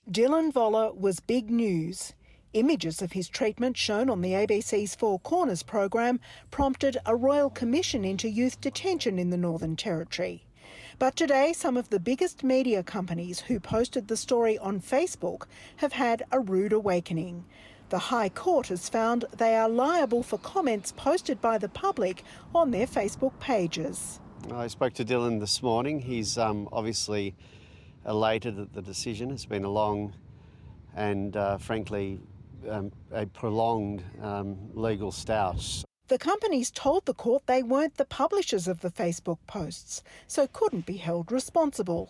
Dylan Voller was big news. Images of his treatment shown on the ABC's Four Corners program prompted a royal commission into youth detention in the Northern Territory. But today, some of the biggest media companies who posted the story on Facebook have had a rude awakening. The High Court has found they are liable for comments posted by the public on their Facebook pages. I spoke to Dylan this morning. He's obviously elated at the decision. It's been a long and, frankly, a prolonged legal stoush. The companies told the court they weren't the publishers of the Facebook posts, so couldn't be held responsible.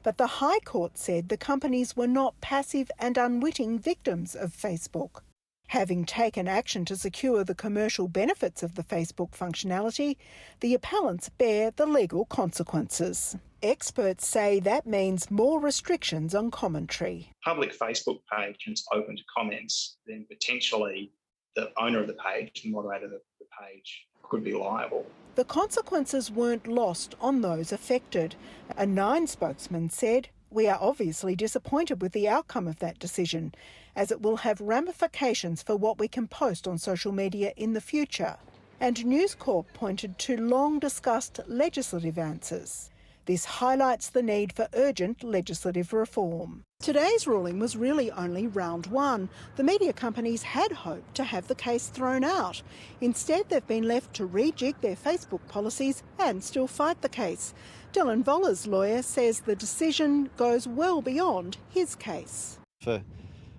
But the High Court said the companies were not passive and unwitting victims of Facebook. Having taken action to secure the commercial benefits of the Facebook functionality, the appellants bear the legal consequences. Experts say that means more restrictions on commentary. Public Facebook page is open to comments, then potentially the owner of the page, the moderator of the page, could be liable. The consequences weren't lost on those affected. A Nine spokesman said, "We are obviously disappointed with the outcome of that decision, as it will have ramifications for what we can post on social media in the future." And News Corp pointed to long-discussed legislative answers. This highlights the need for urgent legislative reform. Today's ruling was really only round one. The media companies had hoped to have the case thrown out. Instead, they've been left to rejig their Facebook policies and still fight the case. Dylan Voller's lawyer says the decision goes well beyond his case. For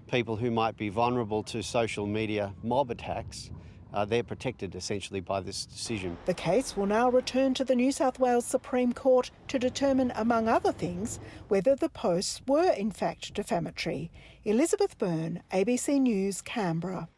people who might be vulnerable to social media mob attacks, they're protected essentially by this decision. The case will now return to the New South Wales Supreme Court to determine, among other things, whether the posts were in fact defamatory. Elizabeth Byrne, ABC News, Canberra.